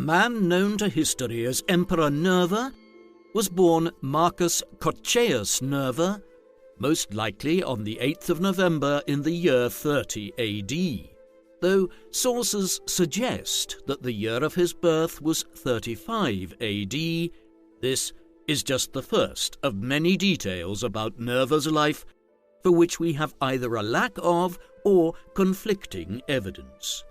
the man known to history as Emperor Nerva was born Marcus Cocceius Nerva, most likely on the 8th of November in the year 30 AD, though sources suggest that the year of his birth was 35 AD. This is just the first of many details about Nerva's life for which we have either a lack of or conflicting evidence.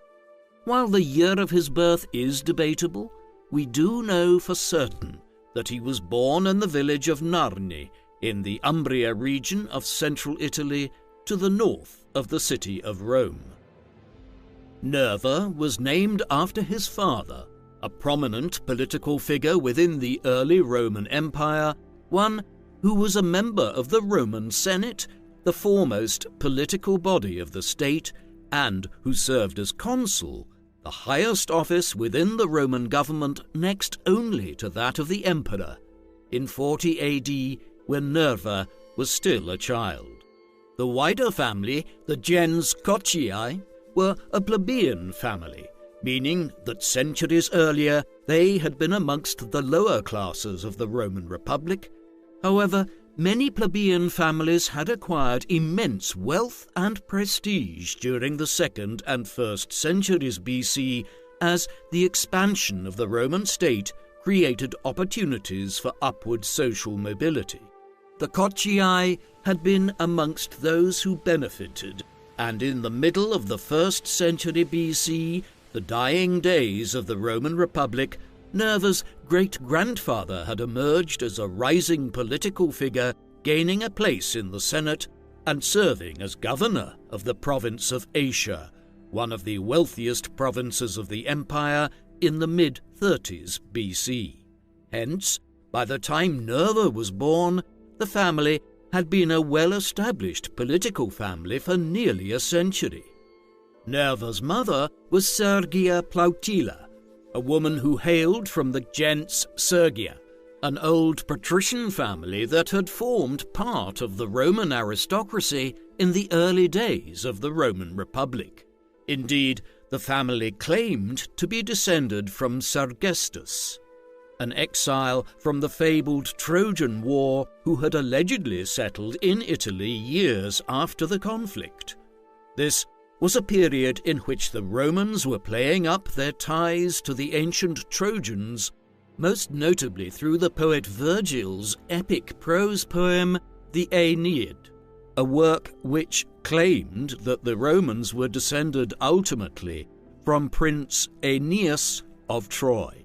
While the year of his birth is debatable, we do know for certain that he was born in the village of Narni in the Umbria region of central Italy to the north of the city of Rome. Nerva was named after his father, a prominent political figure within the early Roman Empire, one who was a member of the Roman Senate, the foremost political body of the state, and who served as consul, the highest office within the Roman government next only to that of the emperor, in 40 AD when Nerva was still a child. The wider family, the gens Coccii, were a plebeian family, meaning that centuries earlier they had been amongst the lower classes of the Roman Republic. However, many plebeian families had acquired immense wealth and prestige during the 2nd and 1st centuries BC as the expansion of the Roman state created opportunities for upward social mobility. The Coccii had been amongst those who benefited, and in the middle of the 1st century BC, the dying days of the Roman Republic, Nerva's great-grandfather had emerged as a rising political figure, gaining a place in the Senate and serving as governor of the province of Asia, one of the wealthiest provinces of the empire in the mid-30s BC. Hence, by the time Nerva was born, the family had been a well-established political family for nearly a century. Nerva's mother was Sergia Plautilla, a woman who hailed from the gens Sergia, an old patrician family that had formed part of the Roman aristocracy in the early days of the Roman Republic. Indeed, the family claimed to be descended from Sergestus, an exile from the fabled Trojan War who had allegedly settled in Italy years after the conflict. This was a period in which the Romans were playing up their ties to the ancient Trojans, most notably through the poet Virgil's epic prose poem, the Aeneid, a work which claimed that the Romans were descended ultimately from Prince Aeneas of Troy.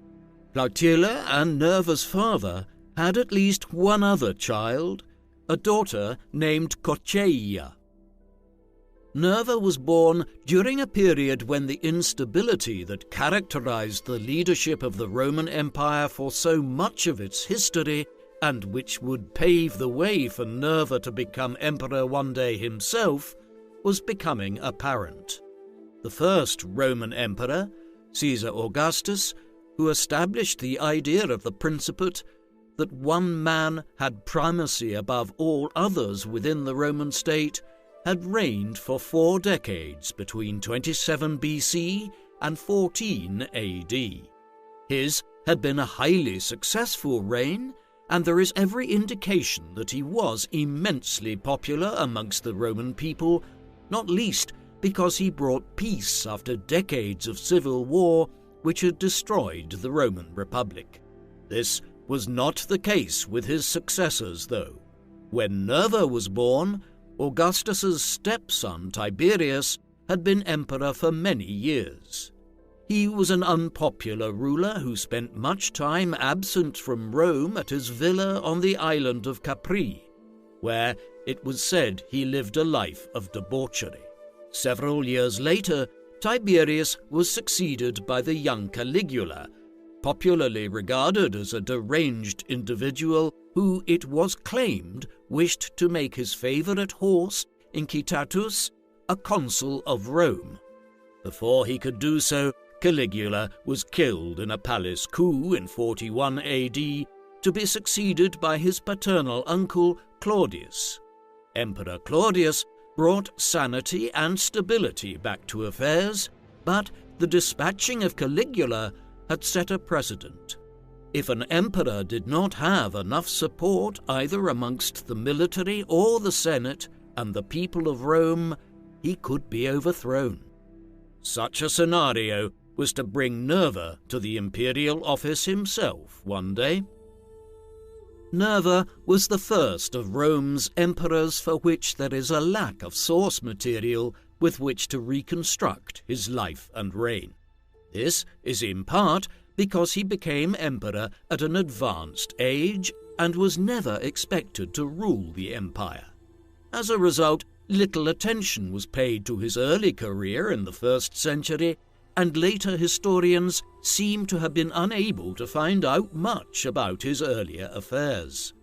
Plautilla and Nerva's father had at least one other child, a daughter named Cocceiia. Nerva was born during a period when the instability that characterized the leadership of the Roman Empire for so much of its history, and which would pave the way for Nerva to become emperor one day himself, was becoming apparent. The first Roman emperor, Caesar Augustus, who established the idea of the principate that one man had primacy above all others within the Roman state, had reigned for 4 decades between 27 BC and 14 AD. His had been a highly successful reign, and there is every indication that he was immensely popular amongst the Roman people, not least because he brought peace after decades of civil war which had destroyed the Roman Republic. This was not the case with his successors, though. When Nerva was born, Augustus's stepson Tiberius had been emperor for many years. He was an unpopular ruler who spent much time absent from Rome at his villa on the island of Capri, where it was said he lived a life of debauchery. Several years later, Tiberius was succeeded by the young Caligula, popularly regarded as a deranged individual who, it was claimed, wished to make his favourite horse, Incitatus, a consul of Rome. Before he could do so, Caligula was killed in a palace coup in 41 AD to be succeeded by his paternal uncle Claudius. Emperor Claudius brought sanity and stability back to affairs, but the dispatching of Caligula had set a precedent. If an emperor did not have enough support either amongst the military or the Senate and the people of Rome, he could be overthrown. Such a scenario was to bring Nerva to the imperial office himself one day. Nerva was the first of Rome's emperors for which there is a lack of source material with which to reconstruct his life and reign. This is in part because he became emperor at an advanced age and was never expected to rule the empire. As a result, little attention was paid to his early career in the 1st century, and later historians seem to have been unable to find out much about his earlier affairs.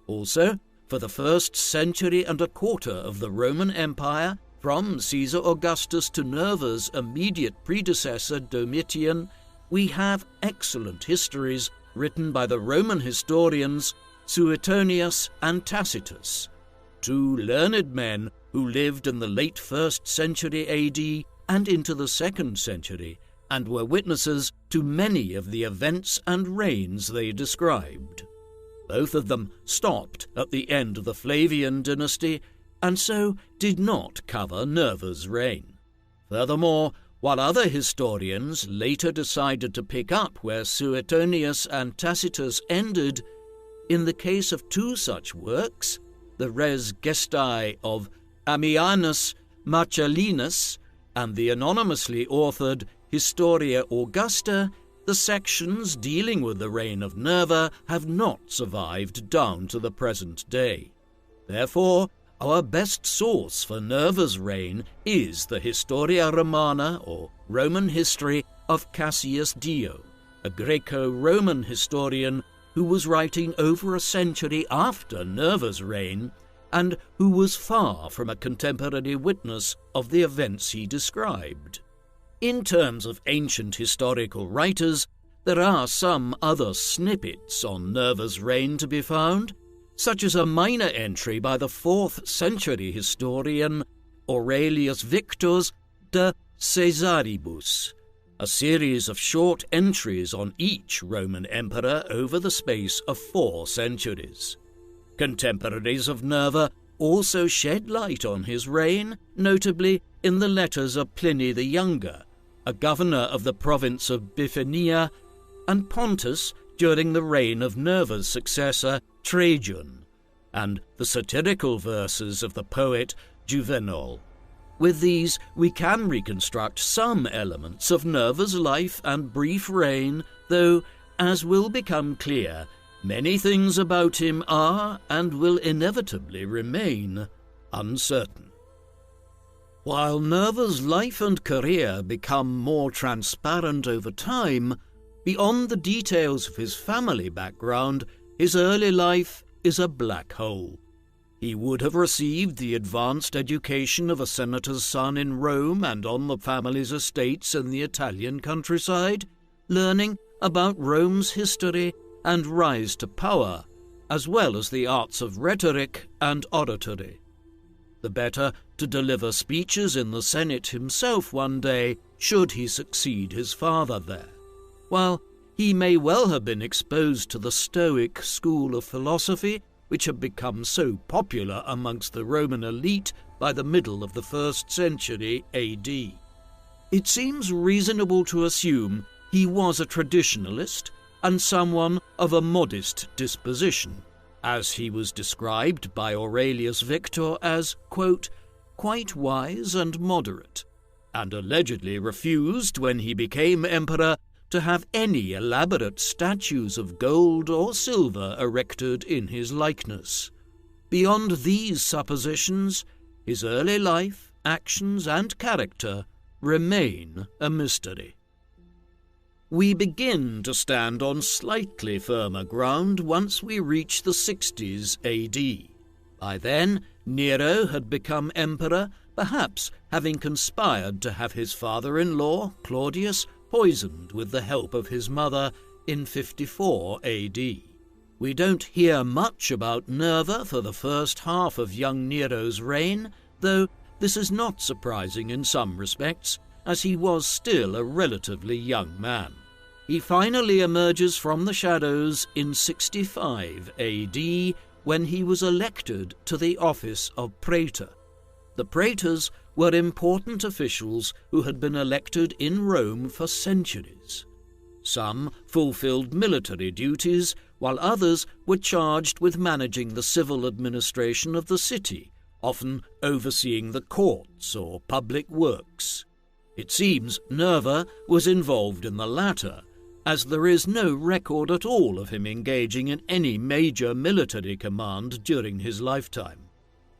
Also, for the 1st century and a quarter of the Roman Empire, from Caesar Augustus to Nerva's immediate predecessor Domitian, we have excellent histories written by the Roman historians Suetonius and Tacitus, two learned men who lived in the late 1st century AD and into the 2nd century, and were witnesses to many of the events and reigns they described. Both of them stopped at the end of the Flavian dynasty, and so did not cover Nerva's reign. Furthermore, while other historians later decided to pick up where Suetonius and Tacitus ended, in the case of two such works, the Res Gestae of Ammianus Marcellinus and the anonymously authored Historia Augusta, the sections dealing with the reign of Nerva have not survived down to the present day. Therefore, our best source for Nerva's reign is the Historia Romana, or Roman history, of Cassius Dio, a Greco-Roman historian who was writing over a century after Nerva's reign and who was far from a contemporary witness of the events he described. In terms of ancient historical writers, there are some other snippets on Nerva's reign to be found, such as a minor entry by the 4th century historian Aurelius Victor de Caesaribus, a series of short entries on each Roman emperor over the space of 4 centuries. Contemporaries of Nerva also shed light on his reign, notably in the letters of Pliny the Younger, a governor of the province of Bithynia, and Pontus during the reign of Nerva's successor Trajan, and the satirical verses of the poet Juvenal. With these, we can reconstruct some elements of Nerva's life and brief reign, though, as will become clear, many things about him are and will inevitably remain uncertain. While Nerva's life and career become more transparent over time, beyond the details of his family background, his early life is a black hole. He would have received the advanced education of a senator's son in Rome and on the family's estates in the Italian countryside, learning about Rome's history and rise to power, as well as the arts of rhetoric and oratory. The better to deliver speeches in the Senate himself one day, should he succeed his father there. While he may well have been exposed to the Stoic school of philosophy, which had become so popular amongst the Roman elite by the middle of the 1st century AD. It seems reasonable to assume he was a traditionalist and someone of a modest disposition, as he was described by Aurelius Victor as, quote, quite wise and moderate, and allegedly refused, when he became emperor, to have any elaborate statues of gold or silver erected in his likeness. Beyond these suppositions, his early life, actions, and character remain a mystery. We begin to stand on slightly firmer ground once we reach the 60s AD. By then, Nero had become emperor, perhaps having conspired to have his father-in-law, Claudius, poisoned with the help of his mother in 54 AD. We don't hear much about Nerva for the first half of young Nero's reign, though this is not surprising in some respects, as he was still a relatively young man. He finally emerges from the shadows in 65 AD when he was elected to the office of praetor. The praetors were important officials who had been elected in Rome for centuries. Some fulfilled military duties, while others were charged with managing the civil administration of the city, often overseeing the courts or public works. It seems Nerva was involved in the latter, as there is no record at all of him engaging in any major military command during his lifetime.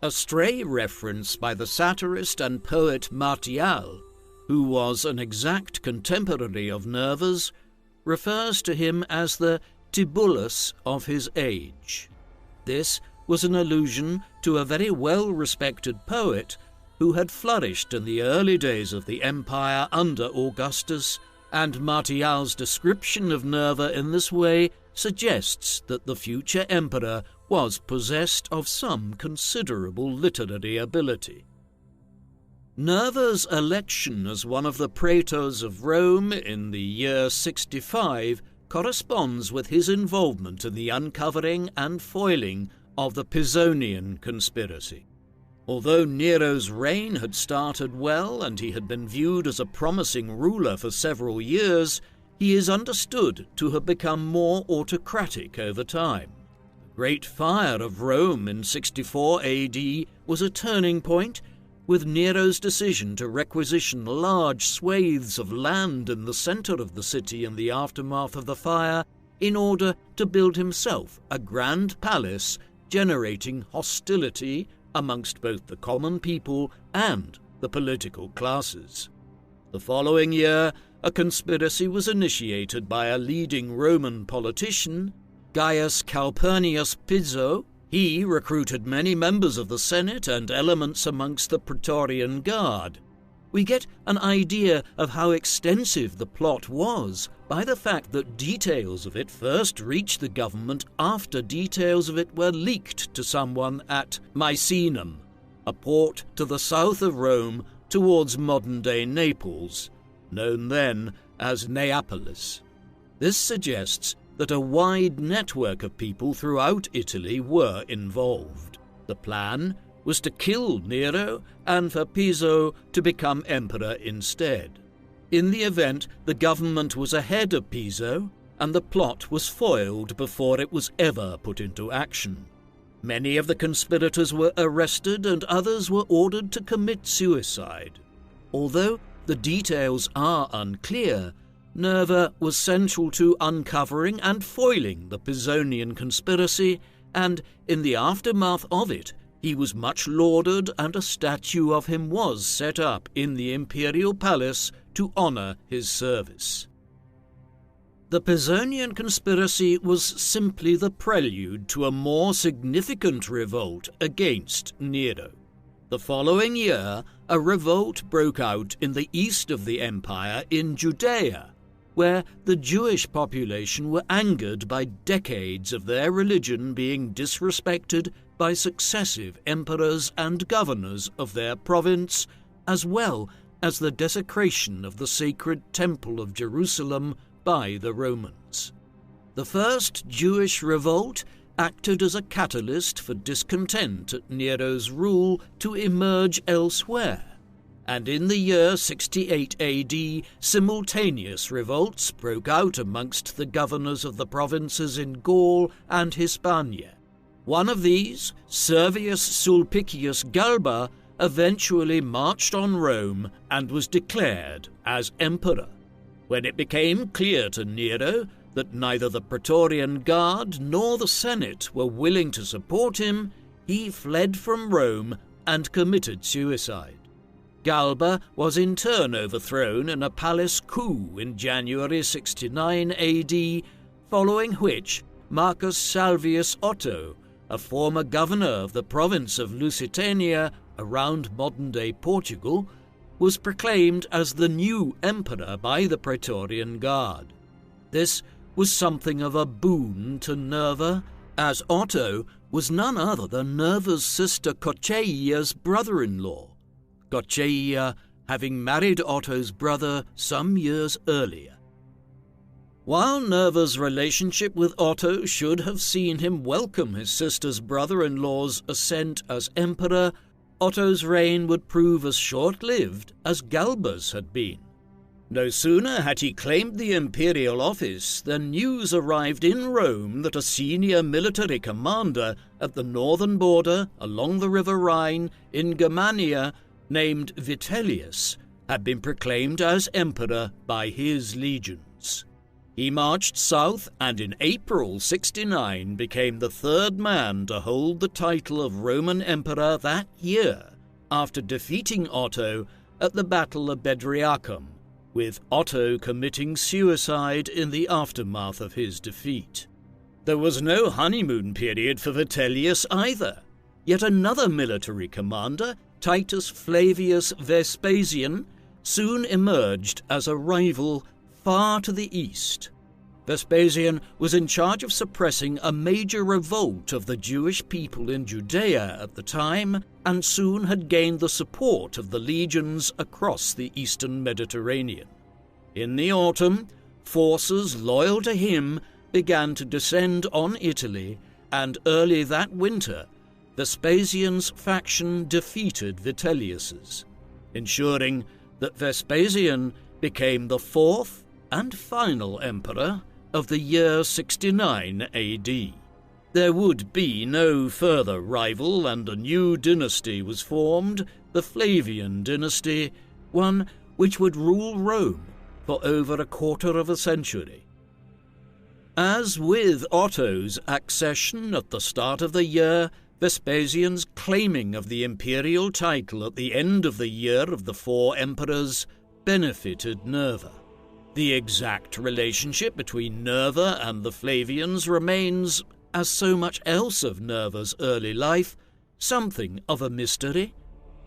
A stray reference by the satirist and poet Martial, who was an exact contemporary of Nerva's, refers to him as the Tibullus of his age. This was an allusion to a very well-respected poet who had flourished in the early days of the empire under Augustus, and Martial's description of Nerva in this way suggests that the future emperor was possessed of some considerable literary ability. Nerva's election as one of the praetors of Rome in the year 65 corresponds with his involvement in the uncovering and foiling of the Pisonian conspiracy. Although Nero's reign had started well and he had been viewed as a promising ruler for several years, he is understood to have become more autocratic over time. The Great Fire of Rome in 64 AD was a turning point, with Nero's decision to requisition large swathes of land in the centre of the city in the aftermath of the fire in order to build himself a grand palace, generating hostility amongst both the common people and the political classes. The following year, a conspiracy was initiated by a leading Roman politician, Gaius Calpurnius Piso. He recruited many members of the Senate and elements amongst the Praetorian Guard. We get an idea of how extensive the plot was by the fact that details of it first reached the government after details of it were leaked to someone at Misenum, a port to the south of Rome towards modern-day Naples, known then as Neapolis. This suggests that a wide network of people throughout Italy were involved. The plan was to kill Nero and for Piso to become emperor instead. In the event, the government was ahead of Piso, and the plot was foiled before it was ever put into action. Many of the conspirators were arrested and others were ordered to commit suicide. Although the details are unclear, Nerva was central to uncovering and foiling the Pisonian conspiracy, and in the aftermath of it, he was much lauded and a statue of him was set up in the imperial palace to honour his service. The Pisonian conspiracy was simply the prelude to a more significant revolt against Nero. The following year, a revolt broke out in the east of the empire in Judea, where the Jewish population were angered by decades of their religion being disrespected by successive emperors and governors of their province, as well as the desecration of the sacred Temple of Jerusalem by the Romans. The first Jewish revolt acted as a catalyst for discontent at Nero's rule to emerge elsewhere, and in the year 68 AD, simultaneous revolts broke out amongst the governors of the provinces in Gaul and Hispania. One of these, Servius Sulpicius Galba, eventually marched on Rome and was declared as emperor. When it became clear to Nero that neither the Praetorian Guard nor the Senate were willing to support him, he fled from Rome and committed suicide. Galba was in turn overthrown in a palace coup in January 69 AD, following which Marcus Salvius Otto, a former governor of the province of Lusitania around modern-day Portugal, was proclaimed as the new emperor by the Praetorian Guard. This was something of a boon to Nerva, as Otto was none other than Nerva's sister Coceia's brother-in-law, Coceia having married Otto's brother some years earlier. While Nerva's relationship with Otto should have seen him welcome his sister's brother-in-law's ascent as emperor, Otto's reign would prove as short-lived as Galba's had been. No sooner had he claimed the imperial office than news arrived in Rome that a senior military commander at the northern border along the river Rhine in Germania, named Vitellius, had been proclaimed as emperor by his legions. He marched south and in April 69 became the third man to hold the title of Roman Emperor that year, after defeating Otto at the Battle of Bedriacum, with Otto committing suicide in the aftermath of his defeat. There was no honeymoon period for Vitellius either. Yet another military commander, Titus Flavius Vespasian, soon emerged as a rival far to the east. Vespasian was in charge of suppressing a major revolt of the Jewish people in Judea at the time, and soon had gained the support of the legions across the eastern Mediterranean. In the autumn, forces loyal to him began to descend on Italy, and early that winter, Vespasian's faction defeated Vitellius's, ensuring that Vespasian became the fourth and final emperor of the year 69 AD. There would be no further rival, and a new dynasty was formed, the Flavian dynasty, one which would rule Rome for over a quarter of a century. As with Otto's accession at the start of the year, Vespasian's claiming of the imperial title at the end of the year of the four emperors benefited Nerva. The exact relationship between Nerva and the Flavians remains, as so much else of Nerva's early life, something of a mystery,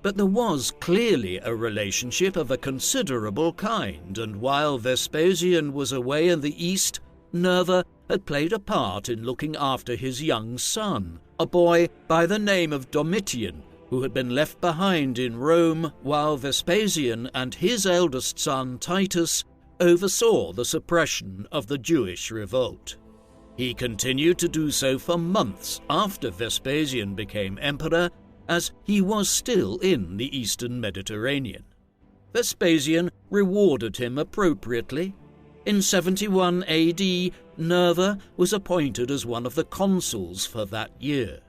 but there was clearly a relationship of a considerable kind, and while Vespasian was away in the east, Nerva had played a part in looking after his young son, a boy by the name of Domitian, who had been left behind in Rome while Vespasian and his eldest son Titus oversaw the suppression of the Jewish revolt. He continued to do so for months after Vespasian became emperor, as he was still in the eastern Mediterranean. Vespasian rewarded him appropriately. In 71 AD, Nerva was appointed as one of the consuls for that year.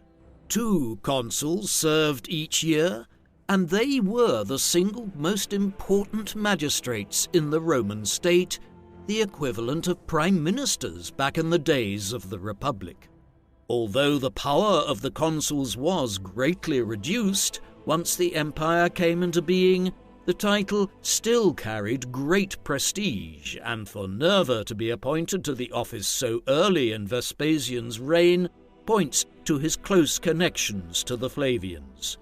2 consuls served each year, and they were the single most important magistrates in the Roman state, the equivalent of prime ministers back in the days of the Republic. Although the power of the consuls was greatly reduced once the empire came into being, the title still carried great prestige, and for Nerva to be appointed to the office so early in Vespasian's reign points to his close connections to the Flavians.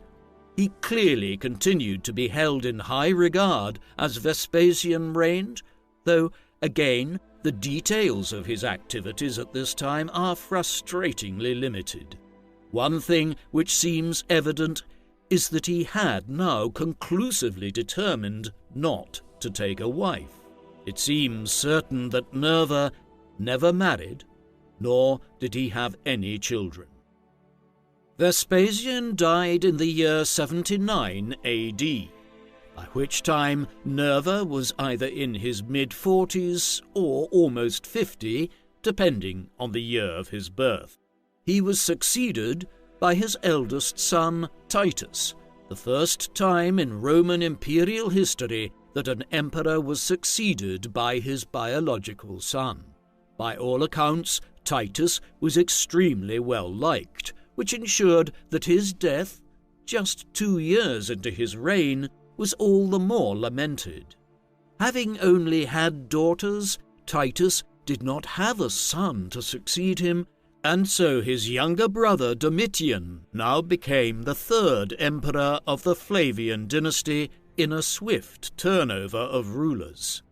He clearly continued to be held in high regard as Vespasian reigned, though, again, the details of his activities at this time are frustratingly limited. One thing which seems evident is that he had now conclusively determined not to take a wife. It seems certain that Nerva never married, nor did he have any children. Vespasian died in the year 79 AD, by which time Nerva was either in his mid-40s or almost 50, depending on the year of his birth. He was succeeded by his eldest son Titus, the first time in Roman imperial history that an emperor was succeeded by his biological son. By all accounts, Titus was extremely well liked, which ensured that his death, just 2 years into his reign, was all the more lamented. Having only had daughters, Titus did not have a son to succeed him, and so his younger brother Domitian now became the third emperor of the Flavian dynasty in a swift turnover of rulers.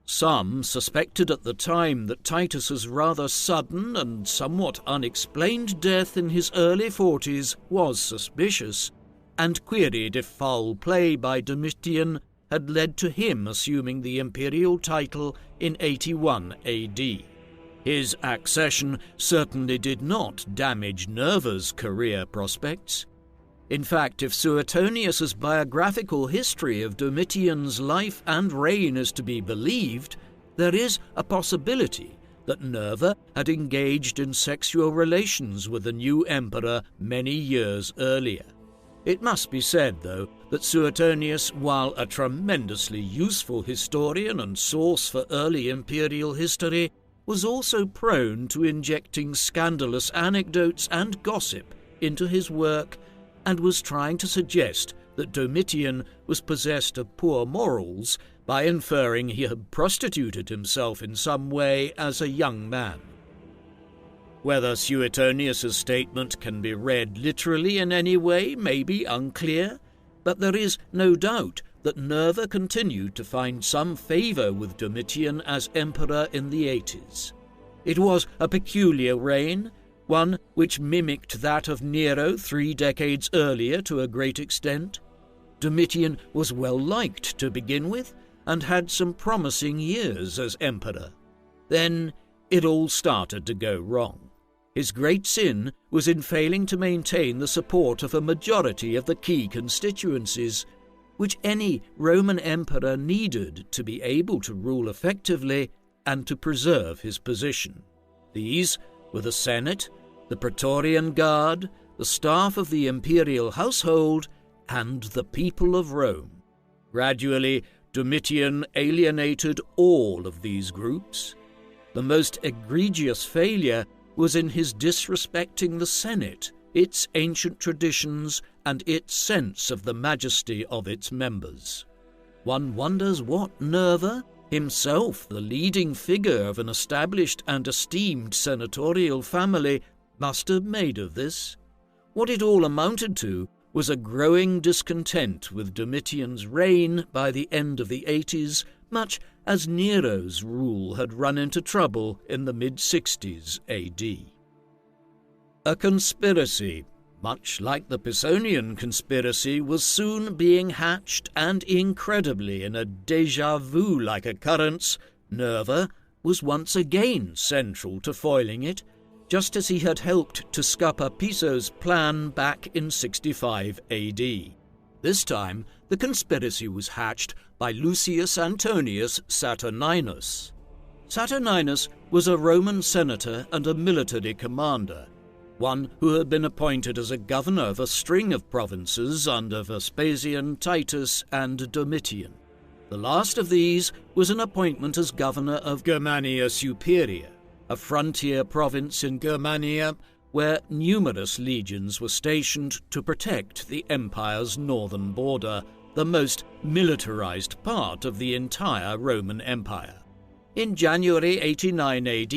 Some suspected at the time that Titus's rather sudden and somewhat unexplained death in his early 40s was suspicious, and queried if foul play by Domitian had led to him assuming the imperial title in 81 AD. His accession certainly did not damage Nerva's career prospects. In fact, if Suetonius's biographical history of Domitian's life and reign is to be believed, there is a possibility that Nerva had engaged in sexual relations with the new emperor many years earlier. It must be said, though, that Suetonius, while a tremendously useful historian and source for early imperial history, was also prone to injecting scandalous anecdotes and gossip into his work, and was trying to suggest that Domitian was possessed of poor morals by inferring he had prostituted himself in some way as a young man. Whether Suetonius's statement can be read literally in any way may be unclear, but there is no doubt that Nerva continued to find some favour with Domitian as emperor in the 80s. It was a peculiar reign, one which mimicked that of Nero 3 decades earlier to a great extent. Domitian was well liked to begin with, and had some promising years as emperor. Then it all started to go wrong. His great sin was in failing to maintain the support of a majority of the key constituencies, which any Roman emperor needed to be able to rule effectively and to preserve his position. These were the Senate, the Praetorian Guard, the staff of the imperial household, and the people of Rome. Gradually, Domitian alienated all of these groups. The most egregious failure was in his disrespecting the Senate, its ancient traditions, and its sense of the majesty of its members. One wonders what Nerva, himself the leading figure of an established and esteemed senatorial family, must have made of this. What it all amounted to was a growing discontent with Domitian's reign by the end of the 80s, much as Nero's rule had run into trouble in the mid-60s AD. A conspiracy, much like the Pisonian conspiracy, was soon being hatched, and incredibly, in a déjà vu-like occurrence, Nerva was once again central to foiling it, just as he had helped to scupper Piso's plan back in 65 AD. This time, the conspiracy was hatched by Lucius Antonius Saturninus. Saturninus was a Roman senator and a military commander, one who had been appointed as a governor of a string of provinces under Vespasian, Titus, and Domitian. The last of these was an appointment as governor of Germania Superior, a frontier province in Germania where numerous legions were stationed to protect the empire's northern border, the most militarized part of the entire Roman Empire. In January 89 AD,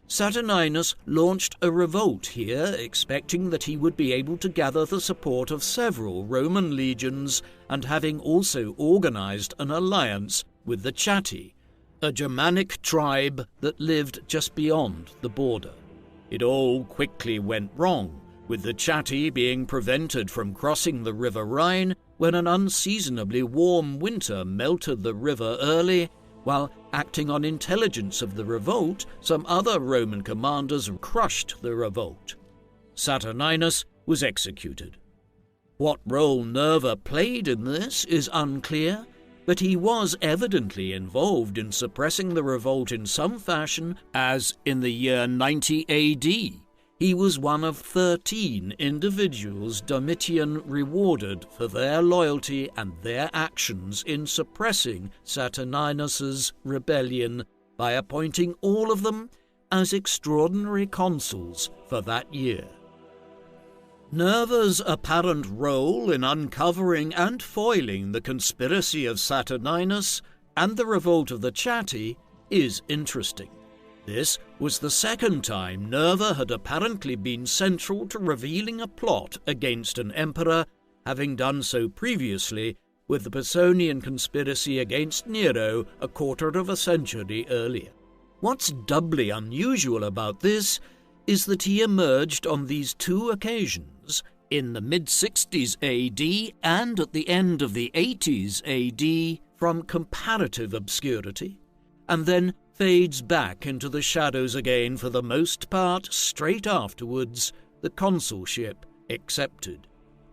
Saturninus launched a revolt here, expecting that he would be able to gather the support of several Roman legions, and having also organized an alliance with the Chatti, a Germanic tribe that lived just beyond the border. It all quickly went wrong, with the Chatti being prevented from crossing the River Rhine when an unseasonably warm winter melted the river early. While acting on intelligence of the revolt, some other Roman commanders crushed the revolt. Saturninus was executed. What role Nerva played in this is unclear, but he was evidently involved in suppressing the revolt in some fashion, as in the year 90 AD, he was one of 13 individuals Domitian rewarded for their loyalty and their actions in suppressing Saturninus's rebellion by appointing all of them as extraordinary consuls for that year. Nerva's apparent role in uncovering and foiling the conspiracy of Saturninus and the revolt of the Chatti is interesting. This was the second time Nerva had apparently been central to revealing a plot against an emperor, having done so previously with the Pisonian conspiracy against Nero a quarter of a century earlier. What's doubly unusual about this is that he emerged on these two occasions, in the mid-60s AD and at the end of the 80s AD, from comparative obscurity, and then fades back into the shadows again for the most part straight afterwards, the consulship accepted.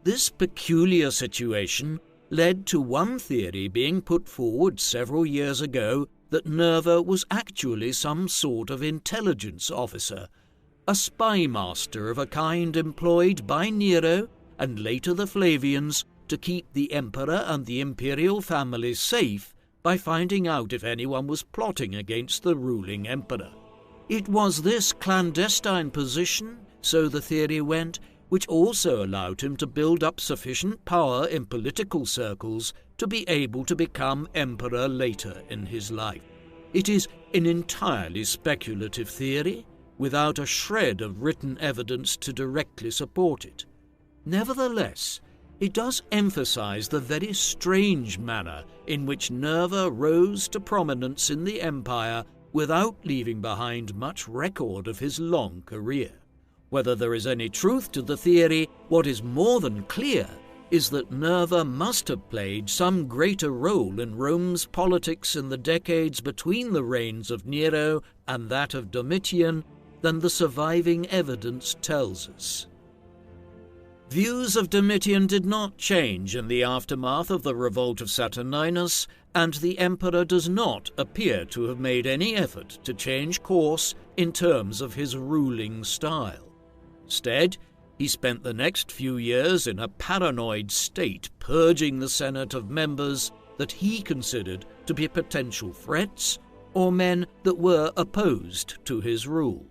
This peculiar situation led to one theory being put forward several years ago that Nerva was actually some sort of intelligence officer, a spy master of a kind employed by Nero and later the Flavians to keep the emperor and the imperial family safe by finding out if anyone was plotting against the ruling emperor. It was this clandestine position, so the theory went, which also allowed him to build up sufficient power in political circles to be able to become emperor later in his life. It is an entirely speculative theory, without a shred of written evidence to directly support it. Nevertheless, it does emphasize the very strange manner in which Nerva rose to prominence in the empire without leaving behind much record of his long career. Whether there is any truth to the theory, what is more than clear is that Nerva must have played some greater role in Rome's politics in the decades between the reigns of Nero and that of Domitian than the surviving evidence tells us. Views of Domitian did not change in the aftermath of the revolt of Saturninus, and the emperor does not appear to have made any effort to change course in terms of his ruling style. Instead, he spent the next few years in a paranoid state purging the Senate of members that he considered to be potential threats or men that were opposed to his rule.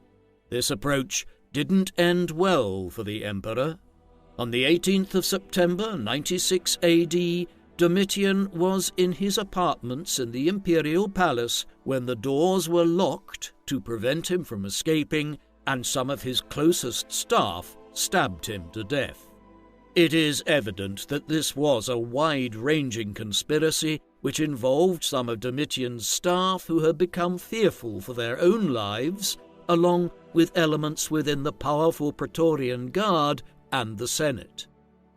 This approach didn't end well for the emperor. On the 18th of September 96 AD, Domitian was in his apartments in the imperial palace when the doors were locked to prevent him from escaping, and some of his closest staff stabbed him to death. It is evident that this was a wide-ranging conspiracy which involved some of Domitian's staff who had become fearful for their own lives, along with elements within the powerful Praetorian Guard and the Senate.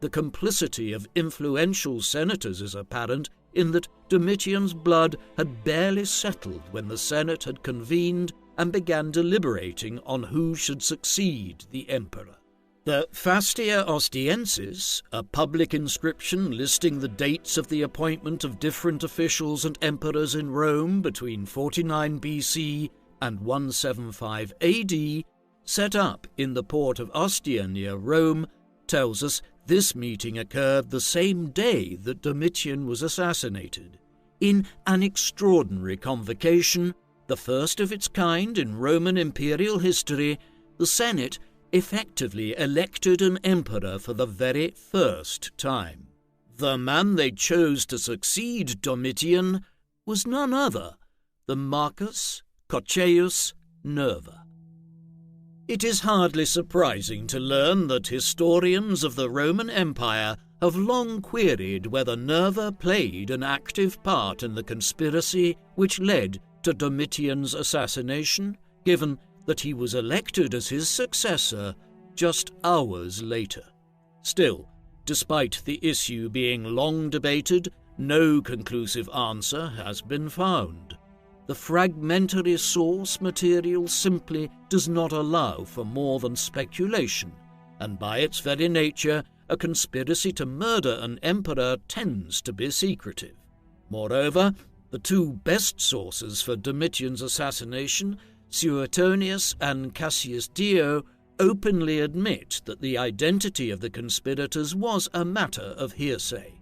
The complicity of influential senators is apparent in that Domitian's blood had barely settled when the Senate had convened and began deliberating on who should succeed the emperor. The Fastia Ostiensis, a public inscription listing the dates of the appointment of different officials and emperors in Rome between 49 BC and 175 AD, set up in the port of Ostia near Rome, tells us this meeting occurred the same day that Domitian was assassinated. In an extraordinary convocation, the first of its kind in Roman imperial history, the Senate effectively elected an emperor for the very first time. The man they chose to succeed Domitian was none other than Marcus Cocceius Nerva. It is hardly surprising to learn that historians of the Roman Empire have long queried whether Nerva played an active part in the conspiracy which led to Domitian's assassination, given that he was elected as his successor just hours later. Still, despite the issue being long debated, no conclusive answer has been found. The fragmentary source material simply does not allow for more than speculation, and by its very nature, a conspiracy to murder an emperor tends to be secretive. Moreover, the two best sources for Domitian's assassination, Suetonius and Cassius Dio, openly admit that the identity of the conspirators was a matter of hearsay.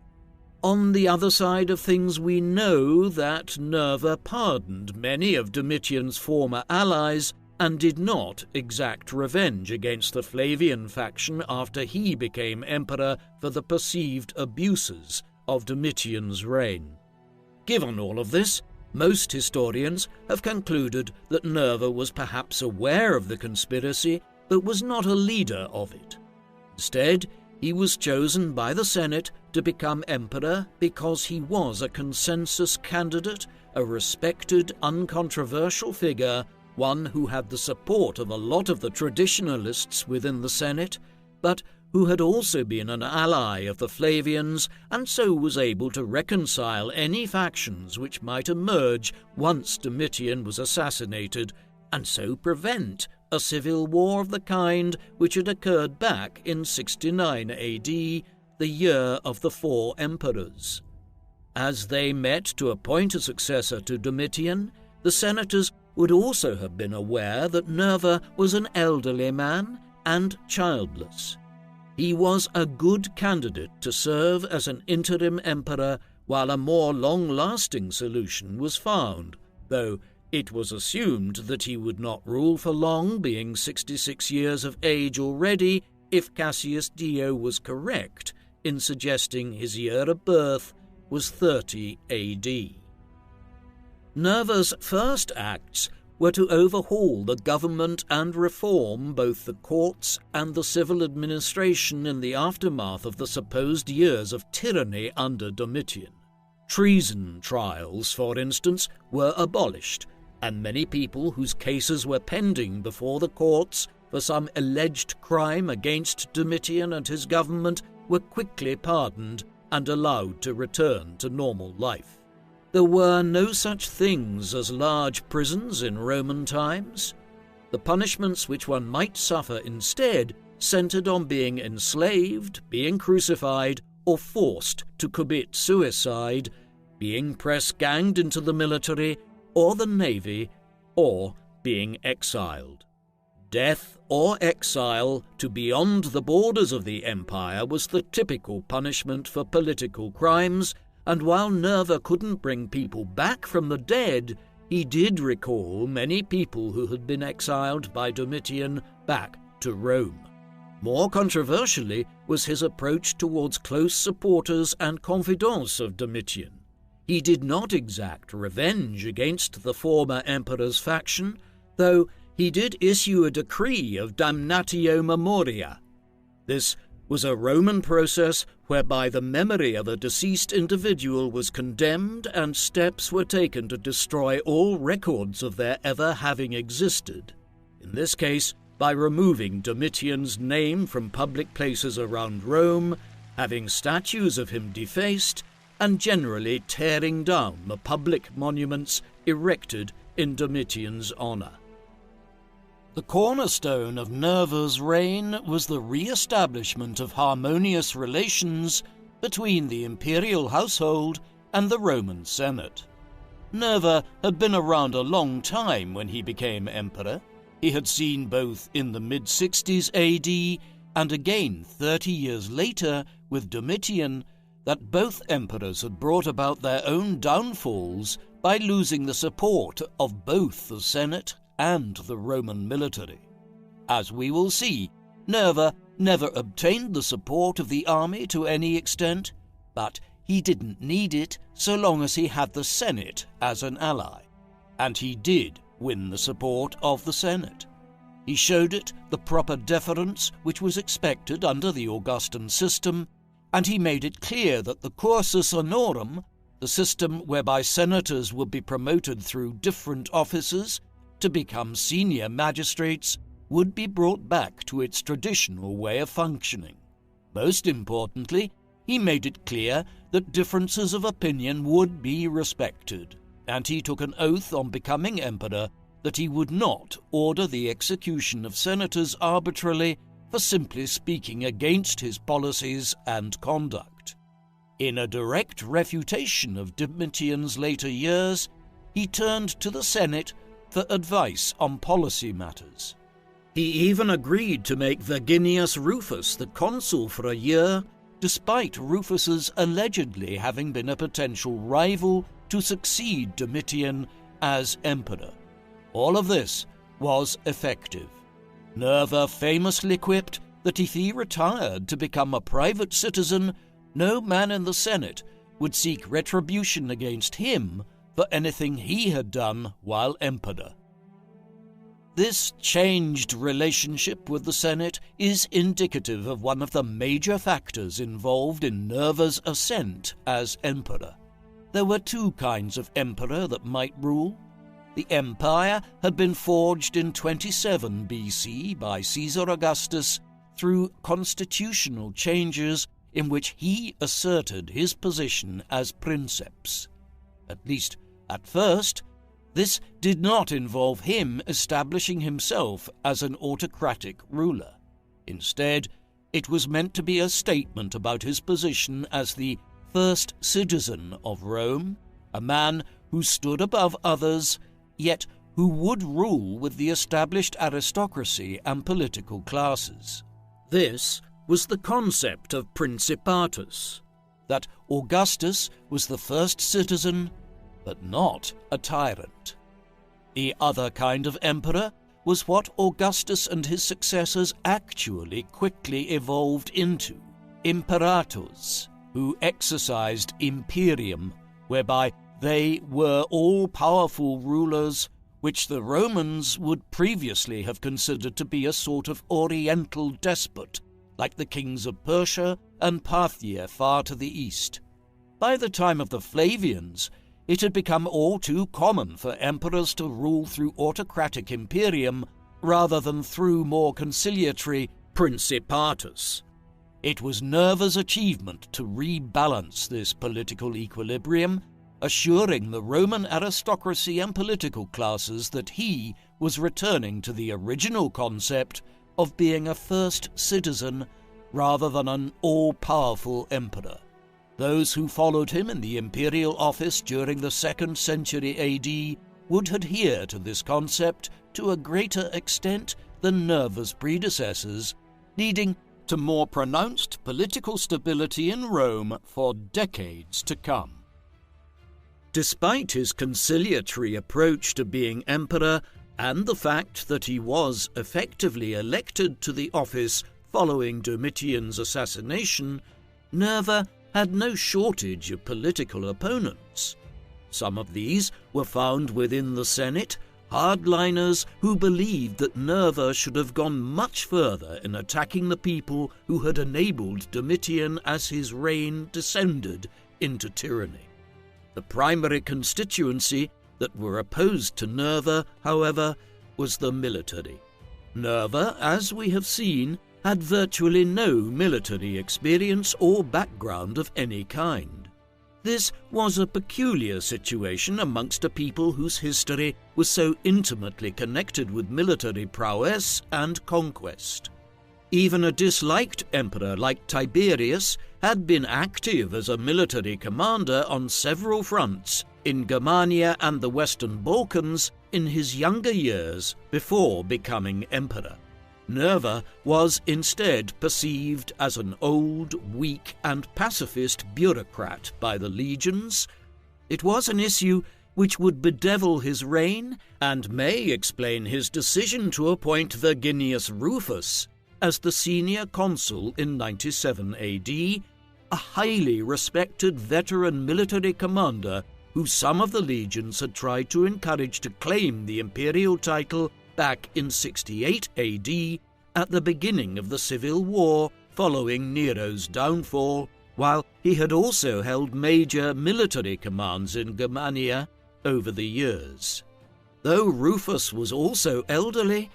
On the other side of things, we know that Nerva pardoned many of Domitian's former allies and did not exact revenge against the Flavian faction after he became emperor for the perceived abuses of Domitian's reign. Given all of this, most historians have concluded that Nerva was perhaps aware of the conspiracy but was not a leader of it. Instead, he was chosen by the Senate to become emperor because he was a consensus candidate, a respected, uncontroversial figure, one who had the support of a lot of the traditionalists within the Senate, but who had also been an ally of the Flavians and so was able to reconcile any factions which might emerge once Domitian was assassinated, and so prevent a civil war of the kind which had occurred back in 69 AD, the year of the 4 emperors. As they met to appoint a successor to Domitian, the senators would also have been aware that Nerva was an elderly man and childless. He was a good candidate to serve as an interim emperor while a more long-lasting solution was found, though it was assumed that he would not rule for long, being 66 years of age already, if Cassius Dio was correct in suggesting his year of birth was 30 AD. Nerva's first acts were to overhaul the government and reform both the courts and the civil administration in the aftermath of the supposed years of tyranny under Domitian. Treason trials, for instance, were abolished, and many people whose cases were pending before the courts for some alleged crime against Domitian and his government were quickly pardoned and allowed to return to normal life. There were no such things as large prisons in Roman times. The punishments which one might suffer instead centered on being enslaved, being crucified, or forced to commit suicide, being press-ganged into the military or the navy, or being exiled. Death or exile to beyond the borders of the empire was the typical punishment for political crimes, and while Nerva couldn't bring people back from the dead, he did recall many people who had been exiled by Domitian back to Rome. More controversially was his approach towards close supporters and confidants of Domitian. He did not exact revenge against the former emperor's faction, though he did issue a decree of damnatio memoria. This was a Roman process whereby the memory of a deceased individual was condemned and steps were taken to destroy all records of their ever having existed. In this case, by removing Domitian's name from public places around Rome, having statues of him defaced, and generally tearing down the public monuments erected in Domitian's honor. The cornerstone of Nerva's reign was the re-establishment of harmonious relations between the imperial household and the Roman Senate. Nerva had been around a long time when he became emperor. He had seen both in the mid-60s AD and again 30 years later with Domitian that both emperors had brought about their own downfalls by losing the support of both the Senate and the Roman military. As we will see, Nerva never obtained the support of the army to any extent, but he didn't need it so long as he had the Senate as an ally. And he did win the support of the Senate. He showed it the proper deference which was expected under the Augustan system, and he made it clear that the cursus honorum, the system whereby senators would be promoted through different offices to become senior magistrates, would be brought back to its traditional way of functioning. Most importantly, he made it clear that differences of opinion would be respected, and he took an oath on becoming emperor that he would not order the execution of senators arbitrarily for simply speaking against his policies and conduct. In a direct refutation of Domitian's later years, he turned to the Senate for advice on policy matters. He even agreed to make Verginius Rufus the consul for a year, despite Rufus's allegedly having been a potential rival to succeed Domitian as emperor. All of this was effective. Nerva famously quipped that if he retired to become a private citizen, no man in the Senate would seek retribution against him for anything he had done while emperor. This changed relationship with the Senate is indicative of one of the major factors involved in Nerva's ascent as emperor. There were two kinds of emperor that might rule. The empire had been forged in 27 BC by Caesar Augustus through constitutional changes in which he asserted his position as princeps. At least, at first, this did not involve him establishing himself as an autocratic ruler. Instead, it was meant to be a statement about his position as the first citizen of Rome, a man who stood above others, yet who would rule with the established aristocracy and political classes. This was the concept of Principatus, that Augustus was the first citizen, but not a tyrant. The other kind of emperor was what Augustus and his successors actually quickly evolved into, imperators, who exercised imperium, whereby they were all-powerful rulers which the Romans would previously have considered to be a sort of oriental despot, like the kings of Persia and Parthia far to the east. By the time of the Flavians, it had become all too common for emperors to rule through autocratic imperium rather than through more conciliatory principatus. It was Nerva's achievement to rebalance this political equilibrium, assuring the Roman aristocracy and political classes that he was returning to the original concept of being a first citizen rather than an all-powerful emperor. Those who followed him in the imperial office during the 2nd century AD would adhere to this concept to a greater extent than Nerva's predecessors, leading to more pronounced political stability in Rome for decades to come. Despite his conciliatory approach to being emperor and the fact that he was effectively elected to the office following Domitian's assassination, Nerva had no shortage of political opponents. Some of these were found within the Senate, hardliners who believed that Nerva should have gone much further in attacking the people who had enabled Domitian as his reign descended into tyranny. The primary constituency that were opposed to Nerva, however, was the military. Nerva, as we have seen, had virtually no military experience or background of any kind. This was a peculiar situation amongst a people whose history was so intimately connected with military prowess and conquest. Even a disliked emperor like Tiberius had been active as a military commander on several fronts in Germania and the Western Balkans in his younger years before becoming emperor. Nerva was instead perceived as an old, weak, and pacifist bureaucrat by the legions. It was an issue which would bedevil his reign and may explain his decision to appoint Verginius Rufus as the senior consul in 97 AD, a highly respected veteran military commander who some of the legions had tried to encourage to claim the imperial title back in 68 AD at the beginning of the civil war following Nero's downfall, while he had also held major military commands in Germania over the years. Though Rufus was also elderly,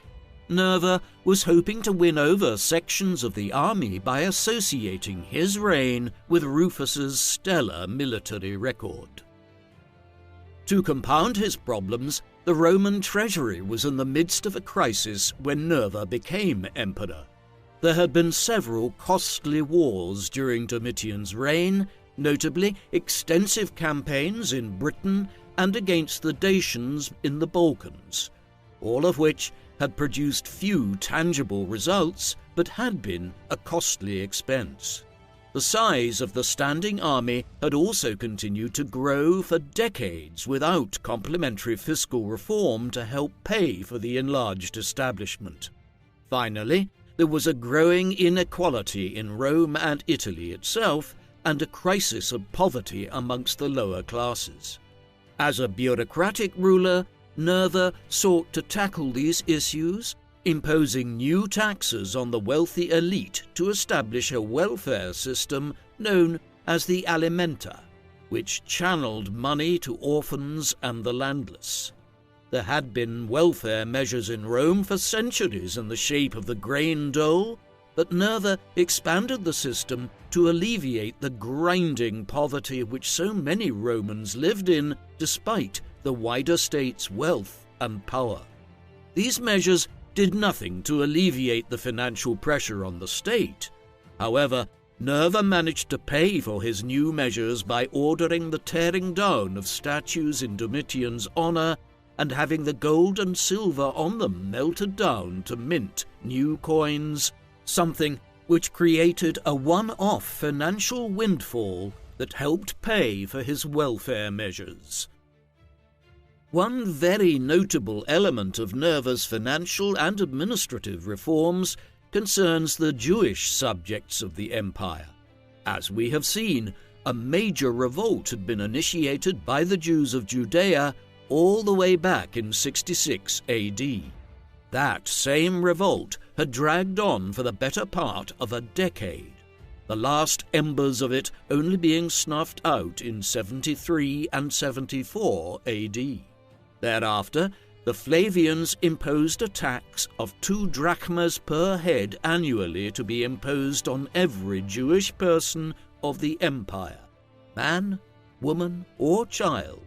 Nerva was hoping to win over sections of the army by associating his reign with Rufus's stellar military record. To compound his problems, the Roman treasury was in the midst of a crisis when Nerva became emperor. There had been several costly wars during Domitian's reign, notably extensive campaigns in Britain and against the Dacians in the Balkans, all of which had produced few tangible results but had been a costly expense. The size of the standing army had also continued to grow for decades without complementary fiscal reform to help pay for the enlarged establishment. Finally, there was a growing inequality in Rome and Italy itself and a crisis of poverty amongst the lower classes. As a bureaucratic ruler, Nerva sought to tackle these issues, imposing new taxes on the wealthy elite to establish a welfare system known as the alimenta, which channeled money to orphans and the landless. There had been welfare measures in Rome for centuries in the shape of the grain dole, but Nerva expanded the system to alleviate the grinding poverty which so many Romans lived in despite the wider state's wealth and power. These measures did nothing to alleviate the financial pressure on the state. However, Nerva managed to pay for his new measures by ordering the tearing down of statues in Domitian's honor and having the gold and silver on them melted down to mint new coins, something which created a one-off financial windfall that helped pay for his welfare measures. One very notable element of Nerva's financial and administrative reforms concerns the Jewish subjects of the empire. As we have seen, a major revolt had been initiated by the Jews of Judea all the way back in 66 AD. That same revolt had dragged on for the better part of a decade, the last embers of it only being snuffed out in 73 and 74 AD. Thereafter, the Flavians imposed a tax of 2 drachmas per head annually to be imposed on every Jewish person of the empire, man, woman, or child.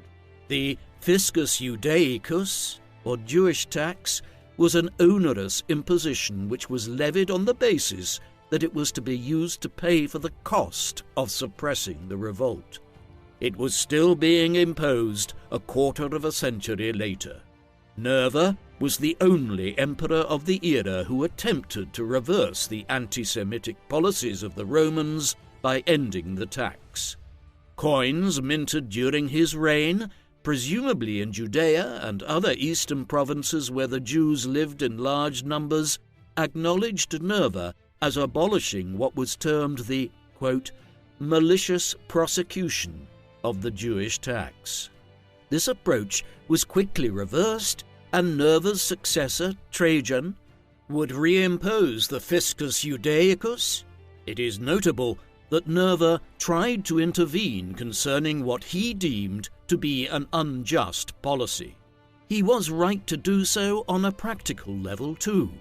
The fiscus Judaicus, or Jewish tax, was an onerous imposition which was levied on the basis that it was to be used to pay for the cost of suppressing the revolt. It was still being imposed a quarter of a century later. Nerva was the only emperor of the era who attempted to reverse the anti-Semitic policies of the Romans by ending the tax. Coins minted during his reign, presumably in Judea and other eastern provinces where the Jews lived in large numbers, acknowledged Nerva as abolishing what was termed the, quote, malicious prosecution of the Jewish tax. This approach was quickly reversed, and Nerva's successor, Trajan, would reimpose the fiscus Judaicus. It is notable that Nerva tried to intervene concerning what he deemed to be an unjust policy. He was right to do so on a practical level too.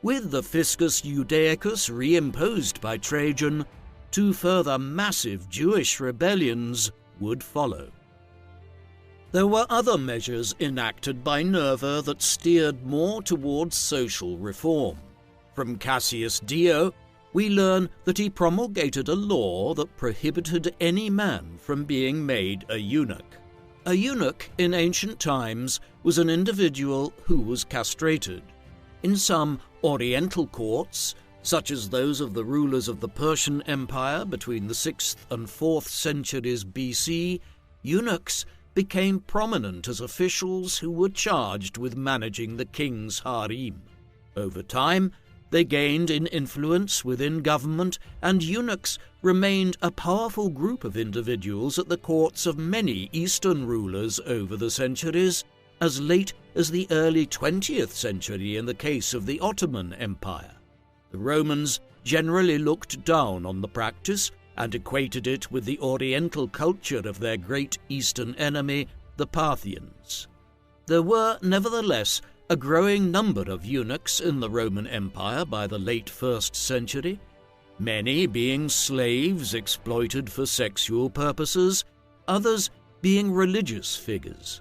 With the fiscus Judaicus reimposed by Trajan, 2 further massive Jewish rebellions would follow. There were other measures enacted by Nerva that steered more towards social reform. From Cassius Dio, we learn that he promulgated a law that prohibited any man from being made a eunuch. A eunuch in ancient times was an individual who was castrated. In some Oriental courts, such as those of the rulers of the Persian Empire between the 6th and 4th centuries BC, eunuchs became prominent as officials who were charged with managing the king's harem. Over time, they gained in influence within government, and eunuchs remained a powerful group of individuals at the courts of many Eastern rulers over the centuries, as late as the early 20th century in the case of the Ottoman Empire. The Romans generally looked down on the practice and equated it with the Oriental culture of their great Eastern enemy, the Parthians. There were, nevertheless, a growing number of eunuchs in the Roman Empire by the late 1st century, many being slaves exploited for sexual purposes, others being religious figures.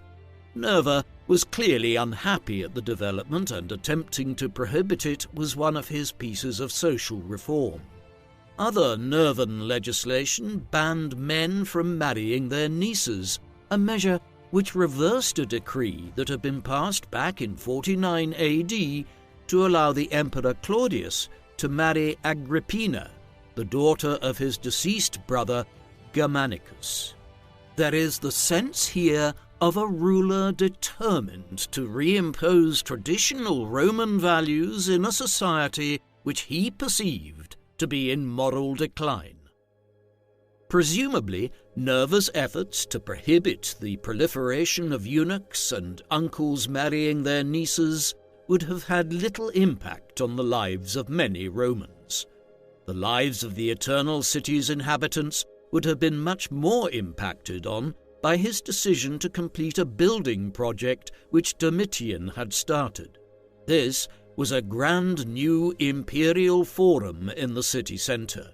Nerva was clearly unhappy at the development, and attempting to prohibit it was one of his pieces of social reform. Other Nervan legislation banned men from marrying their nieces, a measure which reversed a decree that had been passed back in 49 AD to allow the Emperor Claudius to marry Agrippina, the daughter of his deceased brother Germanicus. There is the sense here of a ruler determined to reimpose traditional Roman values in a society which he perceived to be in moral decline. Presumably, Nerva's efforts to prohibit the proliferation of eunuchs and uncles marrying their nieces would have had little impact on the lives of many Romans. The lives of the Eternal City's inhabitants would have been much more impacted on by his decision to complete a building project which Domitian had started. This was a grand new imperial forum in the city centre.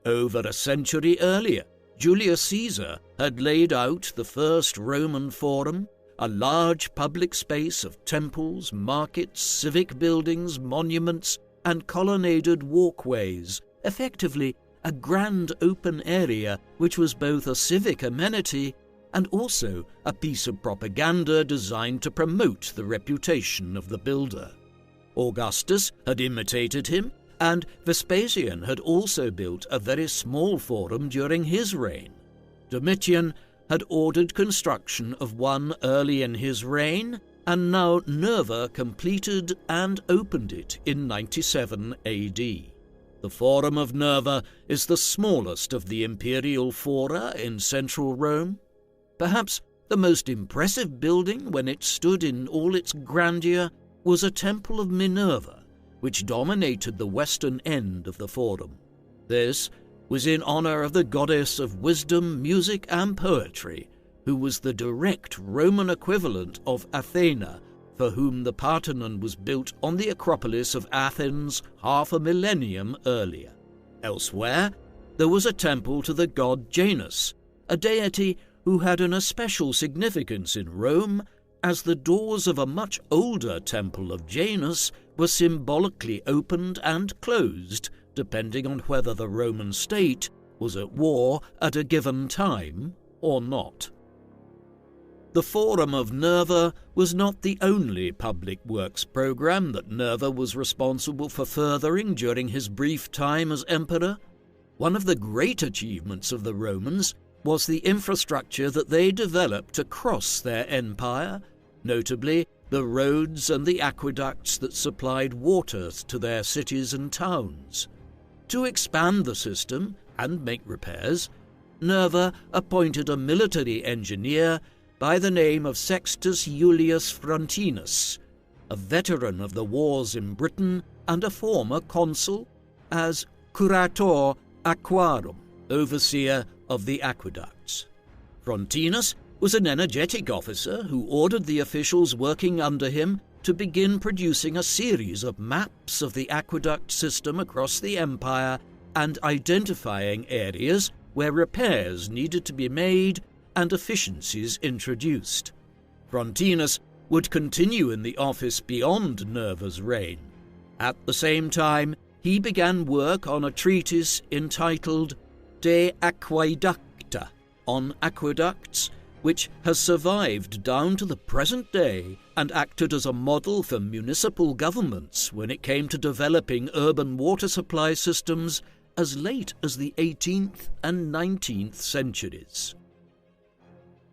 Over a century earlier, Julius Caesar had laid out the first Roman forum, a large public space of temples, markets, civic buildings, monuments, and colonnaded walkways, effectively a grand open area which was both a civic amenity and also a piece of propaganda designed to promote the reputation of the builder. Augustus had imitated him, and Vespasian had also built a very small forum during his reign. Domitian had ordered construction of one early in his reign, and now Nerva completed and opened it in 97 AD. The Forum of Nerva is the smallest of the imperial fora in central Rome. Perhaps the most impressive building when it stood in all its grandeur was a temple of Minerva, which dominated the western end of the forum. This was in honor of the goddess of wisdom, music, and poetry, who was the direct Roman equivalent of Athena, for whom the Parthenon was built on the Acropolis of Athens half a millennium earlier. Elsewhere, there was a temple to the god Janus, a deity who had an especial significance in Rome, as the doors of a much older temple of Janus were symbolically opened and closed, depending on whether the Roman state was at war at a given time or not. The Forum of Nerva was not the only public works program that Nerva was responsible for furthering during his brief time as emperor. One of the great achievements of the Romans was the infrastructure that they developed across their empire, notably the roads and the aqueducts that supplied water to their cities and towns. To expand the system and make repairs, Nerva appointed a military engineer by the name of Sextus Iulius Frontinus, a veteran of the wars in Britain and a former consul, as curator aquarum, overseer of the aqueducts. Frontinus was an energetic officer who ordered the officials working under him to begin producing a series of maps of the aqueduct system across the empire and identifying areas where repairs needed to be made and efficiencies introduced. Frontinus would continue in the office beyond Nerva's reign. At the same time, he began work on a treatise entitled De Aquaedicta, on aqueducts, which has survived down to the present day and acted as a model for municipal governments when it came to developing urban water supply systems as late as the 18th and 19th centuries.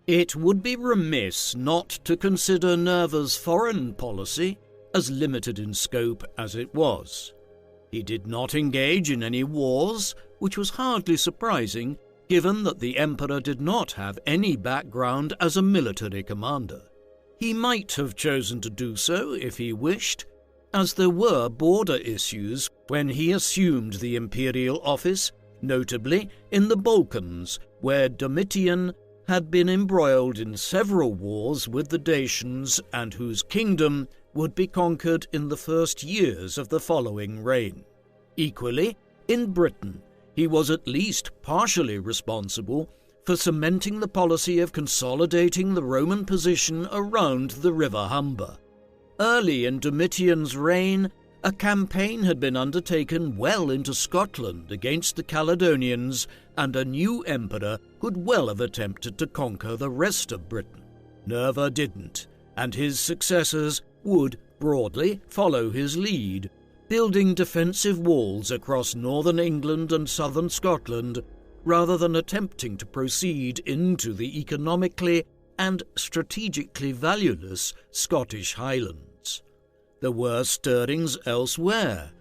It would be remiss not to consider Nerva's foreign policy as limited in scope as it was. He did not engage in any wars, which was hardly surprising given that the emperor did not have any background as a military commander. He might have chosen to do so if he wished, as there were border issues when he assumed the imperial office, notably in the Balkans, where Domitian had been embroiled in several wars with the Dacians and whose kingdom would be conquered in the first years of the following reign. Equally, in Britain, he was at least partially responsible for cementing the policy of consolidating the Roman position around the river Humber. Early in Domitian's reign, a campaign had been undertaken well into Scotland against the Caledonians, and a new emperor could well have attempted to conquer the rest of Britain. Nerva didn't, and his successors would broadly follow his lead, building defensive walls across northern England and southern Scotland, rather than attempting to proceed into the economically and strategically valueless Scottish Highlands. There were stirrings elsewhere,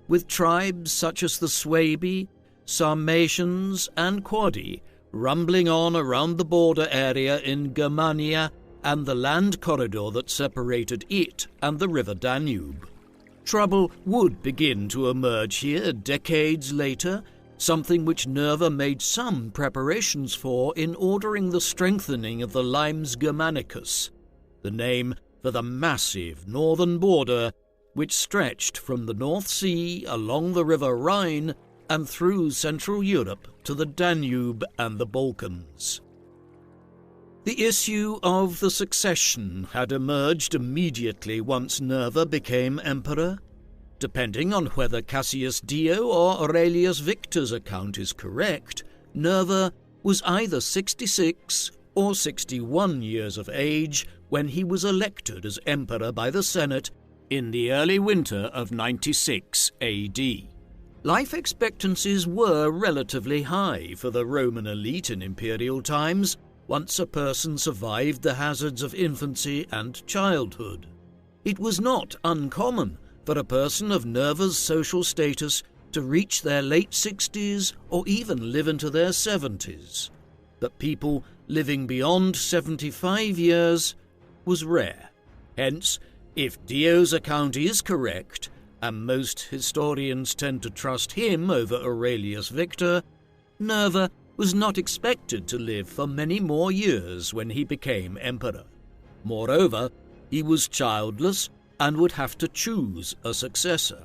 with tribes such as the Suebi, Sarmatians, and Quadi rumbling on around the border area in Germania and the land corridor that separated it and the river Danube. Trouble would begin to emerge here decades later, something which Nerva made some preparations for in ordering the strengthening of the Limes Germanicus, the name for the massive northern border which stretched from the North Sea along the river Rhine and through Central Europe to the Danube and the Balkans. The issue of the succession had emerged immediately once Nerva became emperor. Depending on whether Cassius Dio or Aurelius Victor's account is correct, Nerva was either 66 or 61 years of age when he was elected as emperor by the Senate in the early winter of 96 AD. Life expectancies were relatively high for the Roman elite in imperial times, once a person survived the hazards of infancy and childhood. It was not uncommon for a person of Nerva's social status to reach their late 60s or even live into their 70s. But people living beyond 75 years was rare. Hence, if Dio's account is correct, and most historians tend to trust him over Aurelius Victor, Nerva was not expected to live for many more years when he became emperor. Moreover, he was childless and would have to choose a successor.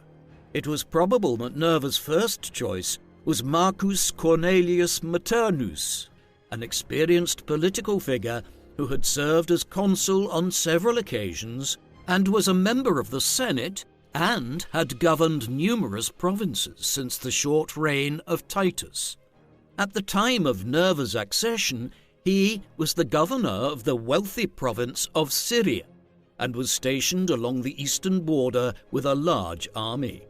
It was probable that Nerva's first choice was Marcus Cornelius Maternus, an experienced political figure who had served as consul on several occasions and was a member of the Senate and had governed numerous provinces since the short reign of Titus. At the time of Nerva's accession, he was the governor of the wealthy province of Syria and was stationed along the eastern border with a large army.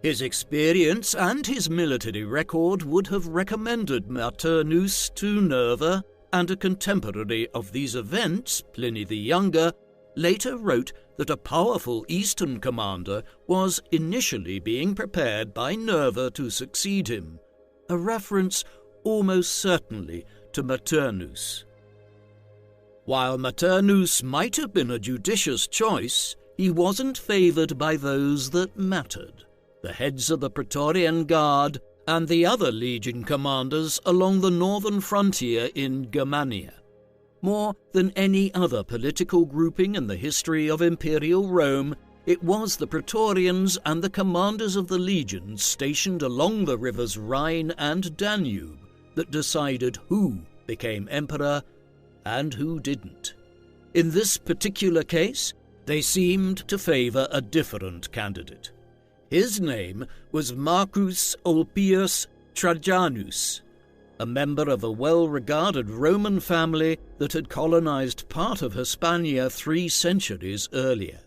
His experience and his military record would have recommended Maternus to Nerva, and a contemporary of these events, Pliny the Younger, later wrote that a powerful eastern commander was initially being prepared by Nerva to succeed him, a reference almost certainly to Maternus. While Maternus might have been a judicious choice, he wasn't favoured by those that mattered, the heads of the Praetorian Guard and the other legion commanders along the northern frontier in Germania. More than any other political grouping in the history of imperial Rome, it was the Praetorians and the commanders of the legions stationed along the rivers Rhine and Danube that decided who became emperor and who didn't. In this particular case, they seemed to favour a different candidate. His name was Marcus Ulpius Trajanus, a member of a well-regarded Roman family that had colonized part of Hispania 3 centuries earlier.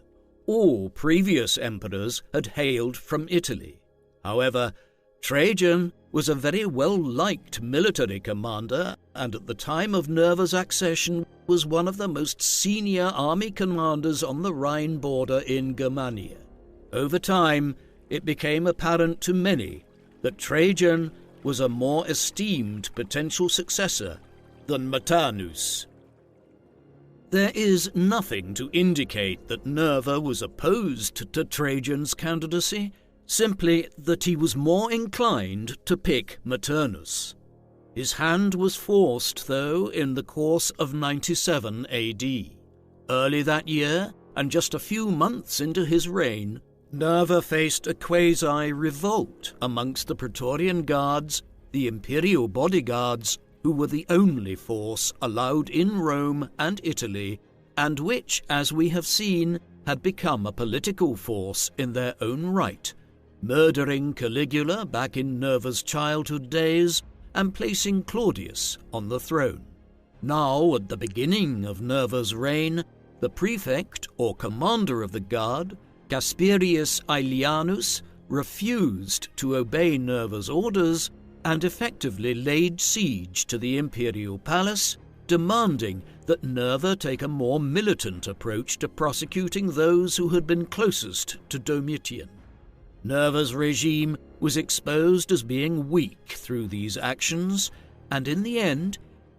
All previous emperors had hailed from Italy. However, Trajan was a very well-liked military commander, and at the time of Nerva's accession was one of the most senior army commanders on the Rhine border in Germania. Over time, it became apparent to many that Trajan was a more esteemed potential successor than Maternus. There is nothing to indicate that Nerva was opposed to Trajan's candidacy, simply that he was more inclined to pick Maternus. His hand was forced, though, in the course of 97 AD. Early that year, and just a few months into his reign, Nerva faced a quasi-revolt amongst the Praetorian Guards, the imperial bodyguards, who were the only force allowed in Rome and Italy, and which, as we have seen, had become a political force in their own right, murdering Caligula back in Nerva's childhood days and placing Claudius on the throne. Now, at the beginning of Nerva's reign, the prefect or commander of the guard, Casperius Aelianus, refused to obey Nerva's orders and effectively laid siege to the imperial palace, demanding that Nerva take a more militant approach to prosecuting those who had been closest to Domitian. Nerva's regime was exposed as being weak through these actions, and in the end